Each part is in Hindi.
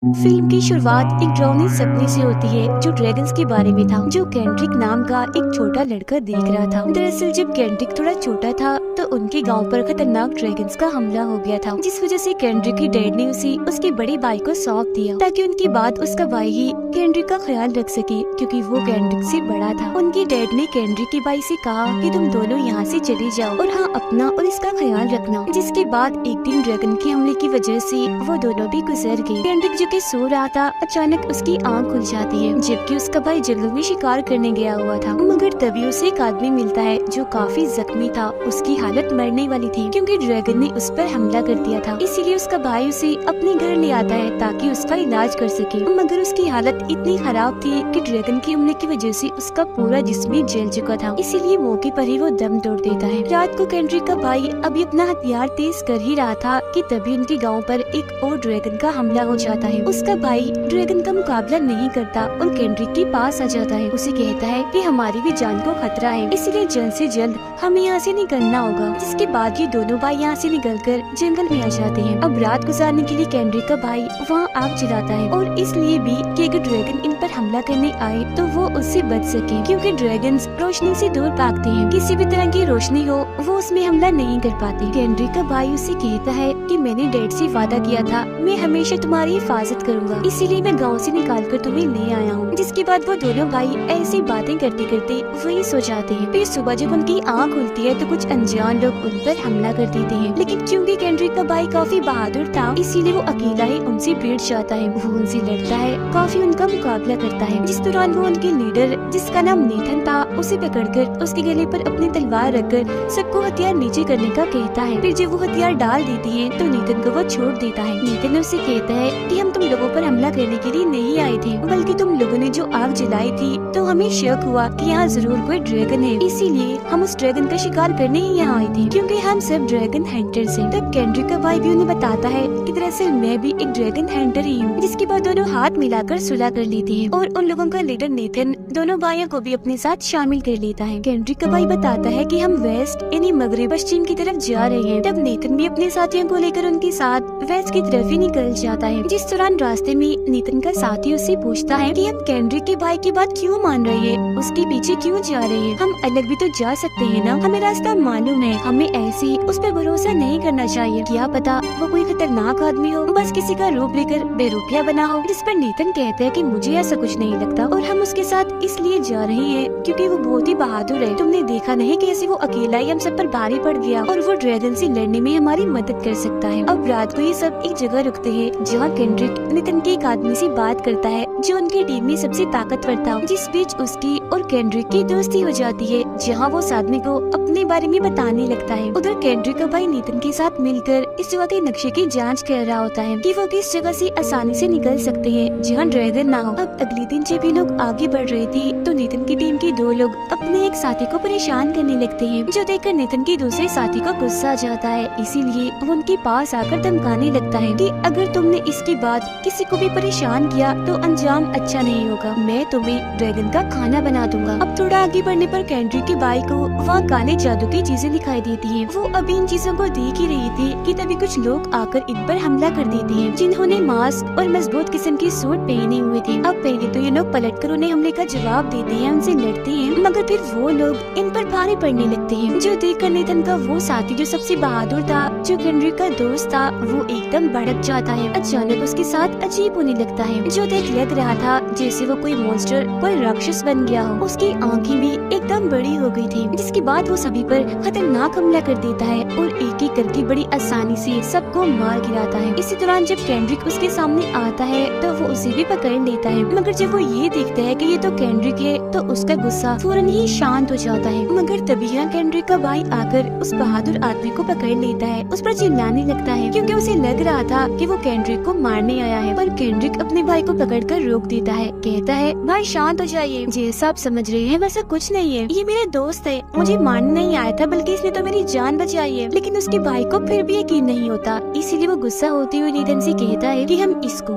फिल्म की शुरुआत एक डरावनी सपने से होती है जो ड्रैगन्स के बारे में था, जो केंड्रिक नाम का एक छोटा लड़का देख रहा था। दरअसल जब केंड्रिक थोड़ा छोटा था तो उनके गांव पर खतरनाक ड्रैगन्स का हमला हो गया था, जिस वजह से केंड्रिक की डैड ने उसे उसके बड़े भाई को सौंप दिया ताकि उनकी बात उसका भाई ही केंड्रिक का ख्याल रख सके, क्योंकि वो केंड्रिक से बड़ा था। उनकी डैड ने केंड्रिक के भाई से कहा कि तुम दोनों यहाँ से चले जाओ और हाँ, अपना और इसका ख्याल रखना। जिसके बाद एक दिन ड्रैगन के हमले की वजह से वो दोनों भी गुजर गए। केंड्रिक जो कि सो रहा था, अचानक उसकी आंख खुल जाती है, जबकि उसका भाई जंगल में शिकार करने गया हुआ था। मगर तभी उसे एक आदमी मिलता है जो काफी जख्मी था। उसकी हालत मरने वाली थी क्योंकि ड्रैगन ने उस पर हमला कर दिया था। इसीलिए उसका भाई उसे अपने घर ले आता है ताकि उसका इलाज कर सके। मगर उसकी हालत इतनी खराब थी कि ड्रैगन के हमले की वजह से उसका पूरा जिस्म ही जल चुका था। इसीलिए मौके पर ही वो दम तोड़ देता है। रात को केंड्रिक का भाई अभी अपना हथियार तेज कर ही रहा था कि तभी उनके गाँव पर एक और ड्रैगन का हमला हो जाता है। उसका भाई ड्रैगन का मुकाबला नहीं करता और केंड्रिक के पास आ जाता है। उसे कहता है कि हमारी भी जान को खतरा है, इसलिए जल्द से जल्द हमें यहाँ से निकलना होगा। जिसके बाद ये दोनों भाई यहाँ से निकलकर जंगल में आ जाते हैं। अब रात गुजारने के लिए केंड्रिक का भाई वहाँ आग जलाता है, और इसलिए भी कि अगर ड्रैगन इन पर हमला करने आए तो वो उससे बच सके, क्योंकि ड्रैगन्स रोशनी से दूर भागते हैं। किसी भी तरह की रोशनी हो वो उसमें हमला नहीं कर पाते। केंड्रिक का भाई उसे कहता है कि मैंने डैड से वादा किया था, मैं हमेशा तुम्हारी हिफाजत करूंगा, इसीलिए मैं गांव से निकालकर तुम्हें ले आया हूँ। जिसके बाद वो दोनों भाई ऐसी बातें करते करते वही सो जाते हैं। फिर सुबह जब उनकी आँख खुलती है तो कुछ अनजान लोग उन पर हमला कर देते हैं, लेकिन क्योंकि केंड्रिक का भाई काफी बहादुर था, इसीलिए वो अकेला ही उनसे भिड़ जाता है। वो उनसे लड़ता है, काफी उनका मुकाबला करता है। जिस दौरान वो उनके लीडर, जिसका नाम नेथन था, उसे पकड़कर उसके गले पर अपनी तलवार रखकर सबको हथियार नीचे करने का कहता है। फिर जब वो हथियार डाल देती है तो नेथन को वो छोड़ देता है। नेथन उससे कहता है कि हम तुम लोगों पर हमला करने के लिए नहीं आए थे, बल्कि तुम लोगों ने जो आग जलाई थी तो हमें शक हुआ कि यहाँ जरूर कोई ड्रैगन है, इसीलिए हम उस ड्रैगन का शिकार करने ही यहाँ आए थे, क्योंकि हम सब ड्रैगन हंटर्स हैं। तब केंड्रिक का भाई भी उन्हें बताता है कि दरअसल मैं भी एक ड्रैगन हंटर ही हूँ। जिसके बाद दोनों हाथ मिलाकर सुलह कर लेते हैं और उन लोगों का लीडर नेथन दोनों भाइयों को भी अपने साथ शामिल कर लेता है। केंड्रिक का भाई बताता है कि हम वेस्ट यानी मगरब पश्चिम की तरफ जा रहे हैं। तब नेथन भी अपने साथियों को लेकर उनके साथ वेस्ट की तरफ ही निकल जाता है। जिस दौरान रास्ते में नेथन का साथी उससे पूछता है कि हम केंड्रिक के भाई की बात क्यों मान रहे हैं, उसके पीछे क्यों जा रहे हैं, हम अलग भी तो जा सकते हैं ना, हमें रास्ता मालूम है, हमें ऐसे उस पर भरोसा नहीं करना चाहिए, क्या पता वो कोई खतरनाक आदमी हो, बस किसी का रूप लेकर बेरुपिया बना हो। जिस पर नेथन कहते हैं कि मुझे ऐसा कुछ नहीं लगता और हम उसके साथ इसलिए जा रहे हैं क्योंकि वो बहुत ही बहादुर है। तुमने देखा नहीं कैसे वो अकेला ही हम सब पर भारी पड़ गया और वो ड्रैगन से लड़ने में हमारी मदद कर सकता है। अब रात को ये सब एक जगह रुकते हैं जहाँ केंड्रिक नेथन के एक आदमी से बात करता है जो उनकी टीम में सबसे ताकतवर था। जिस बीच उसकी और केंड्रिक की दोस्ती हो जाती है, जहाँ वो उस आदमी को अपने बारे में बताने लगता है। उधर केंड्रिक का भाई नेथन के साथ मिलकर इस जगह के नक्शे की जांच कर रहा होता है कि वो किस जगह से आसानी से निकल सकते हैं जहाँ ड्रैगन ना हो। अब अगले दिन जब ये लोग आगे बढ़ रहे थे तो नेथन की टीम के दो लोग अपने एक साथी को परेशान करने लगते हैं, जो देखकर नेथन के दूसरे साथी को गुस्सा आ जाता है। इसीलिए वो उनके पास आकर धमकाने लगता है कि अगर तुमने इसके बाद किसी को भी परेशान किया तो अंजाम अच्छा नहीं होगा, मैं तुम्हें ड्रैगन का खाना बना दूंगा। अब थोड़ा आगे बढ़ने पर केंड्रिक के भाई को वहाँ काले जादू की चीजें दिखाई देती हैं। वो अभी इन चीजों को देख ही रही थी कि तभी कुछ लोग आकर इन पर हमला कर देते हैं, जिन्होंने मास्क और मजबूत किस्म के सूट पहने हुए थे। अब पहले तो ये लोग पलटकर उन्हें हमले का जवाब देते हैं, उनसे लड़ते हैं, मगर फिर वो लोग इन पर भारी पड़ने लगते हैं, जो देखकर नेथन का वो साथी जो सबसे बहादुर था, जो केंड्रिक का दोस्त था, वो एकदम भड़क जाता है। अचानक उसके साथ अजीब होने लगता है, जो देख लग रहा था जैसे वो कोई मॉन्स्टर, कोई राक्षस बन गया हो। उसकी आंखें भी एकदम बड़ी हो गई थी। जिसके बाद वो सभी पर खतरनाक हमला कर देता है और एक एक करके बड़ी आसानी से सबको मार गिराता है। इसी दौरान जब केंड्रिक उसके सामने आता है तो वो उसे भी पकड़ लेता है, मगर जब वो ये देखता है कि ये तो केंड्रिक है तो उसका गुस्सा फौरन ही शांत हो जाता है। मगर तभी यहाँ केंड्रिक का भाई आकर उस बहादुर आदमी को पकड़ लेता है, उस पर चिल्लाने लगता है क्योंकि उसे लग रहा था कि वो केंड्रिक को मारने आया है। पर केंड्रिक अपने भाई को पकड़कर रोक देता है, कहता है भाई शांत हो जाइए, जैसा आप समझ रहे हैं वैसा कुछ नहीं है, ये मेरे दोस्त है, मुझे मारने नहीं आया था बल्कि इसने तो मेरी जान बचाई है। लेकिन उसके भाई को फिर भी यकीन नहीं होता, इसीलिए वो गुस्सा होते हुए नेथन से कहता है कि हम इसको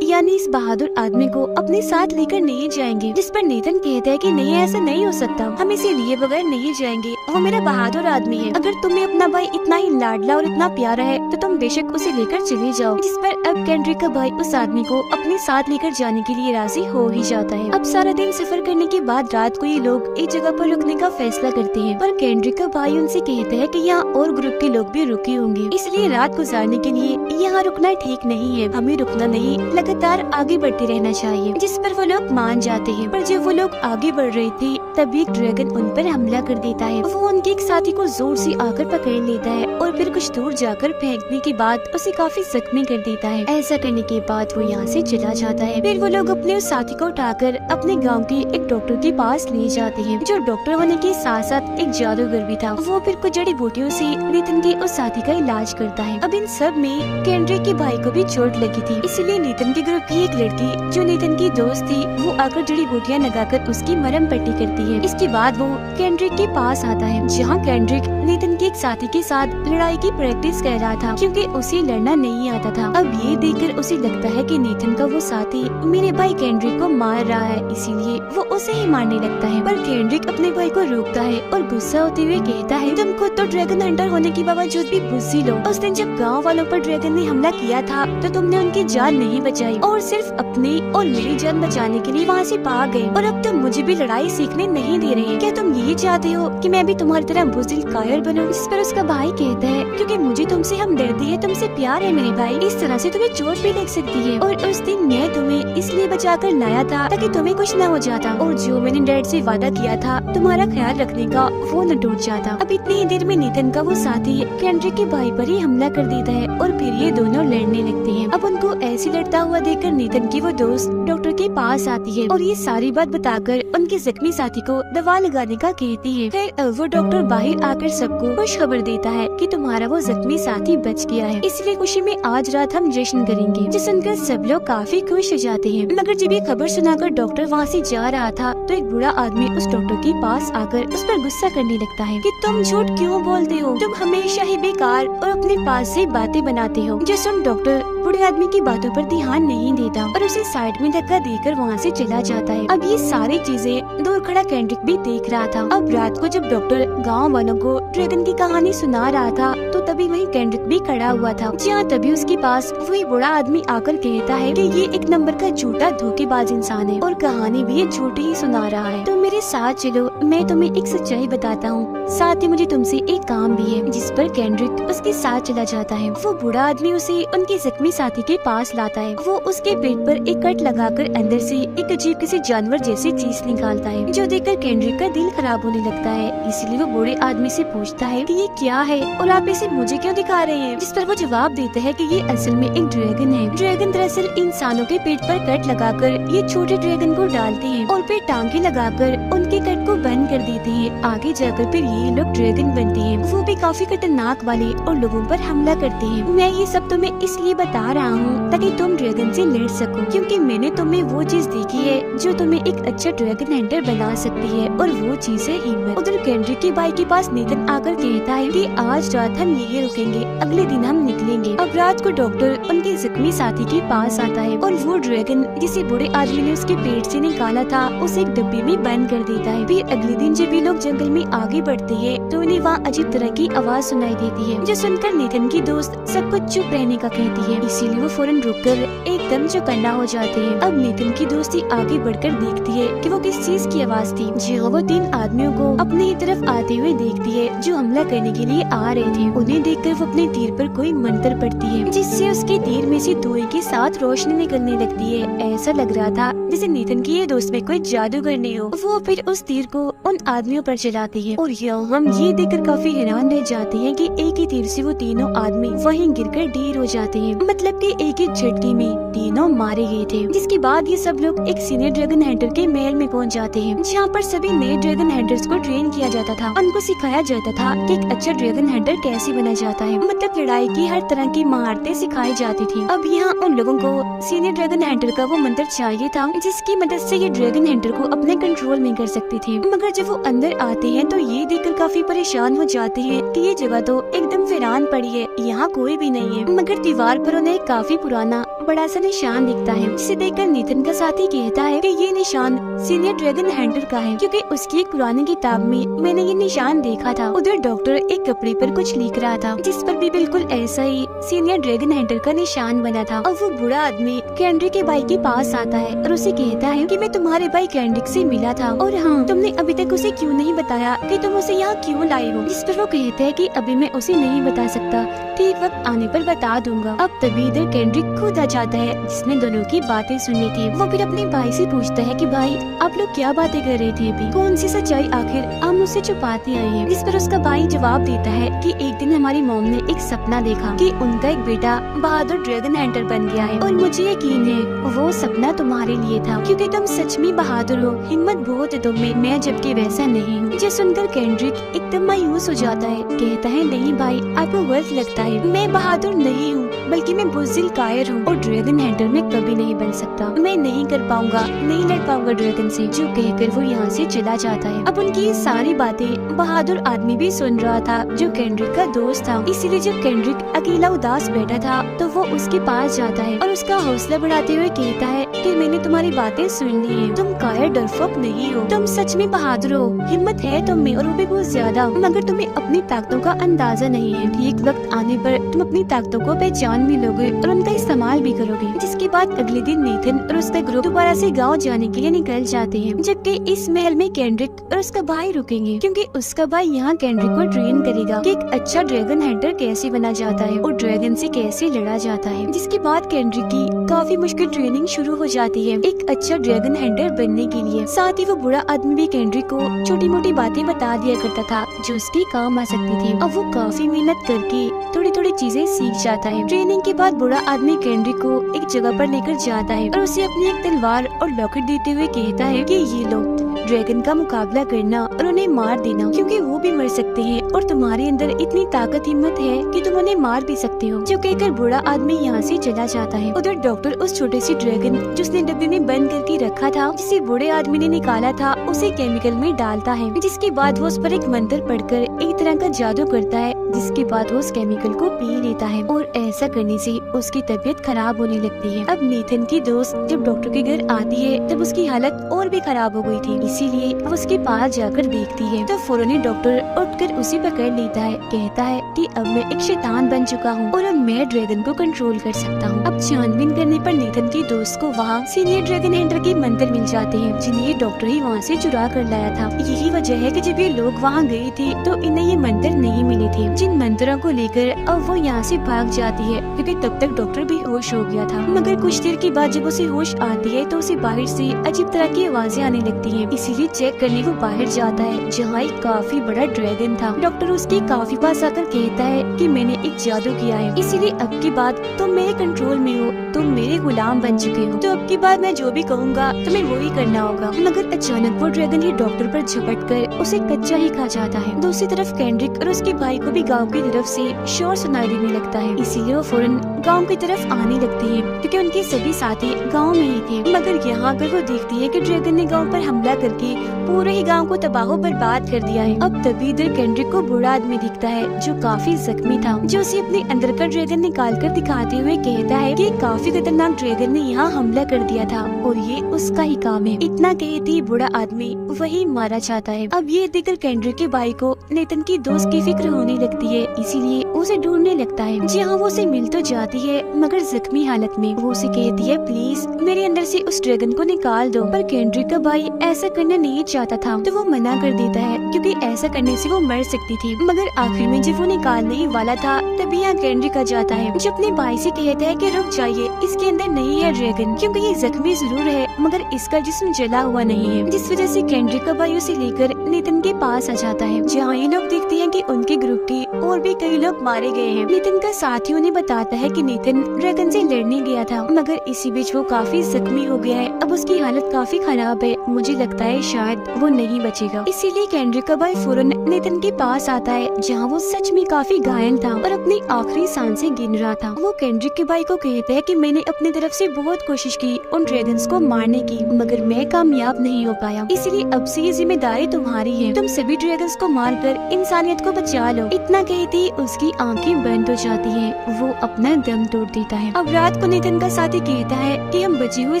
यानी इस बहादुर आदमी को अपने साथ लेकर नहीं जाएंगे। जिस पर नेथन कहता है कि नहीं, ऐसा नहीं हो सकता, हम इसे लिए बगैर नहीं जाएंगे, वो मेरा बहादुर आदमी है। अगर तुम्हें अपना भाई इतना ही लाडला और इतना प्यारा है तो तुम बेशक उसे लेकर चले जाओ। जिस पर अब केंड्रिक का भाई उस आदमी को अपने साथ लेकर जाने के लिए राजी हो ही जाता है। अब सारा दिन सफर करने के बाद रात को ये लोग एक जगह पर रुकने का फैसला करते हैं, पर केंड्रिक का भाई उनसे कहता है कि यहाँ और ग्रुप के लोग भी रुके होंगे, इसलिए रात गुजारने के लिए यहाँ रुकना ठीक नहीं है, हमें रुकना नहीं, लगातार आगे बढ़ते रहना चाहिए। जिस पर वो लोग मान जाते हैं। पर जब वो लोग आगे बढ़ रहे थे तभी एक ड्रैगन उन पर हमला कर देता है। वो उनके एक साथी को जोर से आकर पकड़ लेता है और फिर कुछ दूर जाकर फेंकने के बाद उसे काफी जख्मी कर देता है। ऐसा करने के बाद वो यहाँ से चला जाता है। फिर वो लोग अपने उस साथी को उठाकर अपने गांव के एक डॉक्टर के पास ले जाते हैं, जो डॉक्टर होने के साथ साथ एक जादूगर भी था। वो फिर कुछ जड़ी बूटियों से नेथन के उस साथी का इलाज करता है। अब इन सब में केंड्रिक के भाई को भी चोट लगी थी, इसलिए नेथन के ग्रुप की एक लड़की जो नेथन की दोस्त थी वो आकर जड़ी बूटियाँ लगाकर उसकी मरहम पट्टी करती है। इसके बाद वो केंड्रिक के पास आता है, जहाँ केंड्रिक नेथन के एक साथी के साथ लड़ाई की प्रैक्टिस कर रहा था, क्योंकि उसे लड़ना नहीं आता था। अब ये देखकर उसे लगता है कि नेथन का वो साथी मेरे भाई केंड्रिक को मार रहा है, इसीलिए वो उसे ही मारने लगता है। पर केंड्रिक अपने भाई को रोकता है और गुस्सा होते हुए कहता है, तुम खुद तो ड्रैगन हंटर होने के बावजूद भी बुझिल हो। उस दिन जब गाँव वालों पर ड्रैगन ने हमला किया था तो तुमने उनकी जान नहीं बचाई और सिर्फ अपनी और मेरी जान बचाने के लिए वहाँ से भाग गए, और अब तुम मुझे भी लड़ाई सीखने नहीं दे रहे। क्या तुम यही चाहते हो कि मैं भी तुम्हारी तरह बुज़दिल कायर बनूं? इस पर उसका भाई कहता है, क्योंकि मुझे तुमसे हमदर्दी है, तुमसे प्यार है मेरे भाई, इस तरह से तुम्हें चोट भी लग सकती है, और उस दिन मैं तुम्हें इसलिए बचा कर लाया था ताकि तुम्हें कुछ न हो जाता, और जो मैंने डैड से वादा किया था तुम्हारा ख्याल रखने का वो न टूट जाता। अब इतनी ही देर में नेथन का वो साथी केंड्रिक के भाई पर ही हमला कर देता है और फिर ये दोनों लड़ने लगते हैं। अब उनको ऐसे लड़ता हुआ देखकर नेथन की वो दोस्त डॉक्टर के पास आती है और ये सारी बात बताकर उनके जख्मी साथी को दवा लगाने का कहती है। फिर वो डॉक्टर बाहर आकर सबको खुश खबर देता है कि तुम्हारा वो जख्मी साथी बच गया है, इसलिए खुशी में आज रात हम जश्न करेंगे। जिस सुनकर सब लोग काफी खुश हो जाते हैं। मगर जब ये खबर सुनाकर डॉक्टर वहाँ से जा रहा था तो एक बूढ़ा आदमी उस डॉक्टर के पास आकर उस पर गुस्सा करने लगता है कि तुम झूठ क्यों बोलते हो, तुम हमेशा ही बेकार और अपने पास से बातें बनाते हो। जो सुन डॉक्टर बूढ़े आदमी की बातों पर ध्यान नहीं देता और उसे साइड में धक्का देकर वहाँ से चला जाता है। अब ये सारी चीजें दूर खड़ा केंड्रिक भी देख रहा था। अब रात को जब डॉक्टर गांव वालों को ड्रैगन की कहानी सुना रहा था तो तभी वहीं केंड्रिक भी खड़ा हुआ था, जहाँ तभी उसके पास वही बूढ़ा आदमी आकर कहता है कि ये एक नंबर का झूठा धोखेबाज इंसान है और कहानी भी ये झूठी ही सुना रहा है। तो मेरे साथ चलो, मैं तुम्हें एक सच्चाई बताता हूँ, साथ ही मुझे तुमसे एक काम भी है। जिस पर केंड्रिक उसके साथ चला जाता है। वो बूढ़ा आदमी उसे उनके जख्मी साथी के पास लाता है। वो उसके पेट पर एक कट लगाकर अंदर से एक अजीब किसी जानवर जैसी चीज निकालता है, जो देखकर केंड्रिक का दिल खराब होने लगता है। इसलिए वो बूढ़े आदमी से पूछता है कि ये क्या है और आप इसे मुझे क्यों दिखा रहे हैं? जिस पर वो जवाब देता है कि ये असल में एक ड्रैगन है। ड्रैगन दरअसल इंसानों के पेट पर कट लगाकर ये छोटे ड्रैगन को डालते हैं और फिर टांगे लगाकर उनके कट को बंद कर देते हैं। आगे जाकर फिर ये लोग ड्रैगन बनते हैं, वो भी काफी खतरनाक वाले, और लोगों पर हमला करते हैं। मैं ये सब तुम्हें इसलिए बता रहा हूँ ताकि तुम ड्रैगन से लड़ सको, क्योंकि मैंने तुम्हें वो चीज देखी है जो तुम्हें एक अच्छा ड्रैगन हंटर बना सकती है, और वो चीज है हिम्मत। उधर केंड्रिक के भाई के पास नेथन आकर कहता है कि आज रात हम यही रुकेंगे, अगले दिन हम निकलेंगे। अब रात को डॉक्टर उनके जख्मी साथी के पास आता है और वो ड्रैगन जिसे बूढ़े आदमी ने उसके पेट से निकाला था उसे एक डब्बे में बंद कर देता है। फिर अगले दिन जब ये लोग जंगल में आगे बढ़ते हैं तो उन्हें वहाँ अजीब तरह की आवाज सुनाई देती है, जो सुनकर नेथन की दोस्त सब कुछ चुप रहने का कहती है। इसीलिए वो फौरन रुककर एकदम चौकन्ना हो जाते हैं। अब नेथन की दोस्ती आगे बढ़कर देखती है कि वो किस चीज की आवाज थी। जी वो 3 आदमियों को अपनी ही तरफ आते हुए देखती है जो हमला करने के लिए आ रहे थे। उन्हें देखकर वो अपने तीर पर कोई मंत्र पढ़ती है, जिससे उसके तीर में से धुएं के साथ रोशनी निकलने लगती है। ऐसा लग रहा था जैसे नेथन की ये दोस्त में कोई जादूगर नहीं हो। वो फिर उस तीर को उन आदमियों पर चलाती है और हम ये देखकर काफी हैरान रह जाते हैं कि एक ही तीर से वो तीनों आदमी वहीं गिरकर ढेर हो जाते हैं। मतलब कि एक ही झटके में तीनों मारे गए थे। जिसके बाद ये सब लोग एक सीनियर ड्रैगन हंटर के महल में पहुंच जाते हैं, जहाँ पर सभी नए ड्रैगन हंटर्स को ट्रेन किया जाता था। उनको सिखाया जाता था कि एक अच्छा ड्रैगन हंटर कैसे बना जाता है, मतलब लड़ाई की हर तरह की महारतें सिखाई जाती थी। अब यहाँ उन लोगों को सीनियर ड्रैगन हंटर का वो मंत्र चाहिए था जिसकी मदद से ये ड्रैगन हंटर को अपने कंट्रोल में कर सकते थे। मगर जब वो अंदर आते हैं तो ये देखकर काफी परेशान हो जाते हैं कि ये जगह तो एकदम वीरान पड़ी है, यहाँ कोई भी नहीं है। मगर दीवार पर उन्हें काफी पुराना बड़ा सा निशान दिखता है, जिसे देखकर नेथन का साथी कहता है कि ये निशान सीनियर ड्रैगन हंटर का है, क्योंकि उसकी एक पुरानी किताब में मैंने ये निशान देखा था। उधर डॉक्टर एक कपड़े पर कुछ लिख रहा था, जिस पर भी बिल्कुल ऐसा ही सीनियर ड्रैगन हंटर का निशान बना था। और वो बूढ़ा आदमी केंड्रिक के भाई के पास आता है और उसे कहता है कि मैं तुम्हारे भाई केंड्रिक से मिला था, और हाँ, तुमने अभी तक उसे क्यों नहीं बताया कि तुम उसे यहाँ क्यों लाए हो। जिस पर वो कहता है कि अभी मैं उसे नहीं बता सकता, ठीक वक्त आने पर बता दूंगा। अब तभी इधर केंड्रिक खुद आ जाता है, जिसने दोनों की बातें सुनी थी। वो फिर अपने भाई से पूछता है कि भाई, आप लोग क्या बातें कर रहे थे अभी? कौन सी सच्चाई आखिर आप मुझसे छुपाती आई है? जिस पर उसका भाई जवाब देता है कि एक दिन हमारी मॉम ने एक सपना देखा कि उनका एक बेटा बहादुर ड्रैगन हंटर बन गया है, और मुझे यकीन है वो सपना तुम्हारे लिए था, क्योंकि तुम सच में बहादुर हो, हिम्मत बहुत है तुम में, मैं जबकि वैसा नहीं हूँ। ये सुनकर केंड्रिक एकदम मायूस हो जाता है, कहता है नहीं भाई, आपको गलत लगता है, मैं बहादुर नहीं हूँ, बल्कि मैं बुज़दिल कायर हूँ, और ड्रैगन हंटर में कभी नहीं बन सकता। मैं नहीं कर पाऊंगा, नहीं लड़ पाऊंगा ड्रैगन से। जो कहकर वो यहाँ से चला जाता है। अब उनकी सारी बातें बहादुर आदमी भी सुन रहा था, जो केंड्रिक का दोस्त था। इसीलिए जब केंड्रिक अकेला उदास बैठा था तो वो उसके पास जाता है और उसका हौसला बढ़ाते हुए कहता है कि मैंने तुम्हारी बातें सुन ली है, तुम कायर डरपोक नहीं हो, तुम सच में बहादुर हो, हिम्मत है तुम में, और वो भी बहुत ज्यादा, मगर तुम्हें अपनी ताकतों का अंदाजा नहीं है। ठीक वक्त आने पर तुम अपनी ताकतों को पहचान भी लोगे और उनका इस्तेमाल भी करोगे। जिसके बाद अगले दिन नेथन और उसका ग्रुप दोबारा से गाँव जाने के लिए निकल जाते हैं, जबकि इस महल में केंड्रिक और उसका भाई रुकेंगे, क्योंकि उसका भाई यहाँ केंड्रिक को ट्रेन करेगा कि एक अच्छा ड्रैगन हंटर कैसे बना जाता है और ड्रैगन से कैसे लड़ा जाता है। जिसके बाद केंड्रिक की काफी मुश्किल ट्रेनिंग शुरू हो जाती है एक अच्छा ड्रैगन हंटर बनने के लिए। साथ ही वो बुरा आदमी भी केंड्रिक को छोटी मोटी बातें बता दिया करता था, जो उसके काम आ सकती थी। अब वो काफी मेहनत करके थोड़ी थोड़ी चीजें सीख जाता है। ट्रेनिंग के बाद बुरा आदमी केंड्रिक को एक जगह पर लेकर जाता है और उसे अपनी एक तलवार और लॉकेट देते हुए कहता है कि ये लो, ड्रैगन का मुकाबला करना और उन्हें मार देना, क्योंकि वो भी मर सकते हैं और तुम्हारे अंदर इतनी ताकत हिम्मत है कि तुम उन्हें मार भी सकते हो। जो कहकर बुरा आदमी यहाँ से चला जाता है। उधर डॉक्टर उस छोटे सी ड्रैगन जिसने डब्बे में बंद करके रखा था, जिसे बूढ़े आदमी ने निकाला था, उसे केमिकल में डालता है। जिसके बाद वो उस पर एक मंत्र पढ़कर एक तरह का जादू करता है, जिसके बाद वो उस केमिकल को पी लेता है और ऐसा करने से उसकी तबीयत खराब होने लगती है। अब नेथन की दोस्त जब डॉक्टर के घर आती है तब उसकी हालत और भी खराब हो गई थी, इसीलिए वो उसके पास जाकर देखती है तो फौरन डॉक्टर उठकर उसे पकड़ लेता है। कहता है कि अब मैं एक शैतान बन चुका हूँ और अब मैं ड्रैगन को कंट्रोल कर सकता हूँ। अब छानबीन करने पर नेथन की दोस्त को वहाँ सीनियर ड्रैगन हंटर के मंदिर मिल जाते हैं, जिन्हें डॉक्टर ही वहाँ से चुरा कर लाया था। यही वजह है कि जब ये लोग वहाँ गए थे तो इन्हें ये मंदिर नहीं मिले थे, जिन मंत्रों को लेकर अब वो यहाँ से भाग जाती है, क्योंकि तब तक डॉक्टर भी होश हो गया था। मगर कुछ देर के बाद जब उसे होश आती है तो उसे बाहर से अजीब तरह की आवाजें आने लगती हैं। इसीलिए चेक करने वो बाहर जाता है, जहाँ एक काफी बड़ा ड्रैगन था। डॉक्टर उसके काफी पास आकर कहता है कि मैंने एक जादू किया है, इसीलिए अब की बाद तुम मेरे कंट्रोल में हो, तुम मेरे गुलाम बन चुके हो, तो अब की बाद मैं जो भी कहूँगा तुम्हें वो ही करना होगा। मगर अचानक वो ड्रैगन ही डॉक्टर पर झपट कर उसे कच्चा ही खा जाता है। दूसरी तरफ केंड्रिक और उसके भाई को भी गाँव की तरफ से शोर सुनाई देने लगता है, इसीलिए वो फौरन गाँव की तरफ आने लगती है, क्योंकि उनके सभी साथी गाँव में ही थे। मगर यहाँ आकर वो देखती है कि ड्रैगन ने गाँव पर हमला करके पूरे ही गांव को तबाह बर्बाद कर दिया है। अब तभी इधर केंड्रिक को बूढ़ा आदमी दिखता है, जो काफी जख्मी था, जो उसे अपने अंदर का ड्रैगन निकाल कर दिखाते हुए कहता है कि काफी खतरनाक ड्रैगन ने यहाँ हमला कर दिया था और ये उसका ही काम है। इतना कहते ही बूढ़ा आदमी वही मारा जाता है। अब ये देखकर केंड्रिक के भाई को नेथन की दोस्त की फिक्र होने लगती है, इसीलिए उसे ढूंढने लगता है। जी हाँ, वो उसे मिल तो जाती है, मगर जख्मी हालत में। वो उसे कहती है प्लीज मेरे अंदर से उस ड्रैगन को निकाल दो, पर केंड्रिक का भाई ऐसा करना नहीं चाहता था, तो वो मना कर देता है, क्योंकि ऐसा करने से वो मर सकती थी। मगर आखिर में जब वो निकालने ही वाला था तभी यहाँ केंड्रिक आ जाता है, जो अपने भाई से कहता है कि रुक जाइए, इसके अंदर नहीं है ड्रैगन, क्योंकि ये जख्मी जरूर है मगर इसका जिस्म जला हुआ नहीं है। जिस वजह से केंड्रिक का भाई उसे लेकर नेथन के पास आ जाता है, जहाँ ये लोग देखते हैं कि उनके ग्रुप के और भी कई लोग मारे गए हैं। नेथन का साथी उन्हें बताता है कि नेथन ड्रैगन से लड़ने गया था, मगर इसी बीच वो काफी जख्मी हो गया है, अब उसकी हालत काफी खराब है, मुझे लगता है शायद वो नहीं बचेगा। इसीलिए केंड्रिक का भाई फौरन नेथन के पास आता है, जहाँ वो सच में काफी घायल था और अपनी आखिरी सांसें गिन रहा था। वो केंड्रिक के भाई को कहता है कि मैंने अपनी तरफ से बहुत कोशिश की उन ड्रैगन्स को मारने की, मगर मैं कामयाब नहीं हो पाया, इसलिए अब से ये जिम्मेदारी तुम्हारी है, तुम सभी ड्रैगन्स को मारकर इंसानियत को बचा लो। इतना कहते ही उसकी आंखें बंद हो जाती हैं, वो अपना दम तोड़ देता है। अब रात को नेथन का साथी कहता है कि हम बचे हुए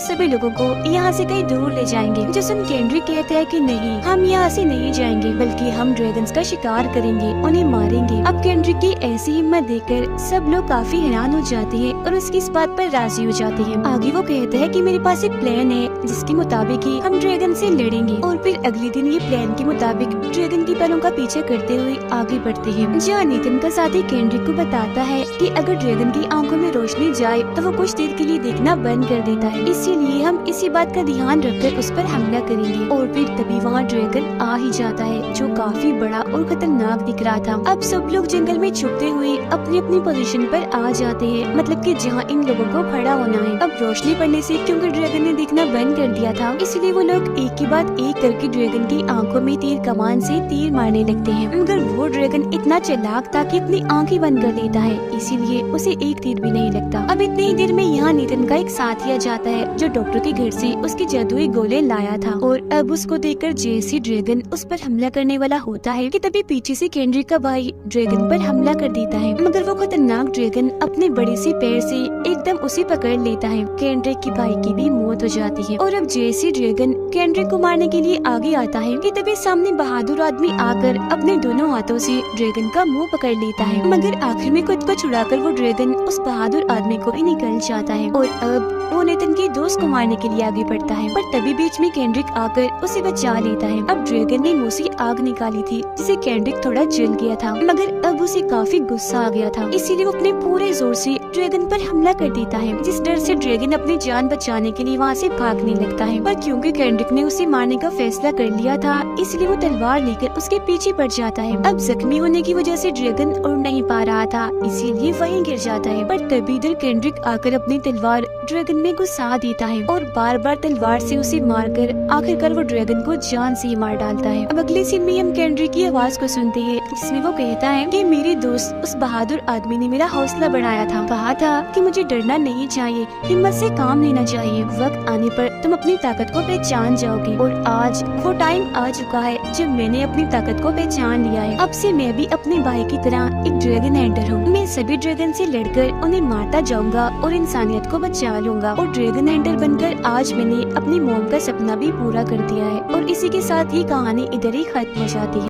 सभी लोगों को यहाँ से कहीं दूर ले जाएंगे। जो सुन केंड्रिक कहता है कि नहीं, हम यहाँ से नहीं जाएंगे, बल्कि हम ड्रैगन्स का शिकार करेंगे, उन्हें मारेंगे। अब केंड्रिक की ऐसी हिम्मत देखकर सब लोग काफी हैरान हो जाते हैं और उसकी इस बात पर राजी हो जाते हैं। आगे वो कहता है कि मेरे पास एक प्लान है जिसके मुताबिक ही हम ड्रैगन से लड़ेंगे। और फिर अगले दिन ये प्लान के मुताबिक ड्रैगन की पैरों का पीछे करते हुए आगे बढ़ते हैं। जहाँ नेथन का साथी केंड्रिक को बताता है कि अगर ड्रैगन की आंखों में रोशनी जाए तो वो कुछ देर के लिए देखना बंद कर देता है, इसीलिए हम इसी बात का ध्यान रखकर उस पर हमला करेंगे। और फिर तभी वहाँ ड्रैगन आ ही जाता है, जो काफी बड़ा और खतरनाक दिख रहा था। अब सब लोग जंगल में छुपते हुए अपनी अपनी पोजीशन पर आ जाते हैं, मतलब कि जहाँ इन लोगों को खड़ा होना है। अब रोशनी पड़ने से क्योंकि ड्रैगन ने दिखना बंद कर दिया था, इसलिए वो लोग एक के बाद एक करके ड्रैगन की आंखों में तीर कमान से तीर मारने लगते हैं। मगर वो ड्रैगन इतना चालाक था कि अपनी आंखें बंद कर देता है, इसीलिए उसे एक तीर भी नहीं लगता। अब इतनी ही देर में यहाँ नेथन का एक साथी आ जाता है, जो डॉक्टर के घर से उसके जादुई गोले लाया था। और अब उसको देखकर जैसे ड्रैगन उस पर हमला करने वाला होता है कि तभी पीछे से केंड्रिक का भाई ड्रैगन पर हमला कर देता है। मगर वो खतरनाक ड्रैगन अपने बड़े से पैर से एकदम उसे पकड़ लेता है। केंड्रिक की भाई की भी मौत हो जाती है। और अब जैसे ड्रैगन केंड्रिक को मारने के लिए आगे आता है कि तभी सामने बहादुर आदमी आकर अपने दोनों हाथों से ड्रैगन का मुंह पकड़ लेता है। मगर आखिर में खुद को छुड़ाकर वो ड्रैगन उस बहादुर आदमी को ही निकल जाता है। और अब वो नेथन के दोस्त को मारने के लिए आगे बढ़ता है, पर तभी बीच में केंड्रिक आकर उसे बचा लेता है। अब ड्रैगन ने मुंह से आग निकाली थी, जिसे केंड्रिक थोड़ा जल गया था, मगर अब उसे काफी गुस्सा आ गया था, इसीलिए वो अपने पूरे जोर से ड्रैगन पर हमला कर देता है। जिस डर से ड्रैगन अपनी जान बचाने के लिए वहाँ से भागने लगता है, पर क्योंकि केंड्रिक ने उसे मारने का फैसला कर लिया था, इसलिए वो तलवार लेकर उसके पीछे पड़ जाता है। अब जख्मी होने की वजह से ड्रैगन उड़ नहीं पा रहा था, इसीलिए वहीं गिर जाता है। पर तभी इधर केंड्रिक आकर अपनी तलवार ड्रैगन में घुसा देता है और बार बार तलवार से उसे मारकर आखिरकार वो ड्रैगन को जान से ही मार डालता है। अब अगले सीन में हम केंड्रिक की आवाज को सुनते हैं, जिसमें वो कहता है कि मेरे दोस्त उस बहादुर आदमी ने मेरा हौसला बढ़ाया था, कहा था कि मुझे डरना नहीं चाहिए, हिम्मत से काम लेना चाहिए, वक्त आने पर तुम अपनी ताकत को पहचान जाओगे। और आज वो टाइम आ चुका है जब मैंने अपनी ताकत को पहचान लिया है। अब से मैं भी अपने भाई की तरह एक ड्रैगन हंटर हूँ। मैं सभी ड्रैगन से लड़कर उन्हें मारता जाऊंगा और इंसानियत को बचा लूंगा। और ड्रैगन हंटर बनकर आज मैंने अपनी मॉम का सपना भी पूरा कर दिया है। और इसी के साथ ही कहानी इधर ही खत्म हो जाती है।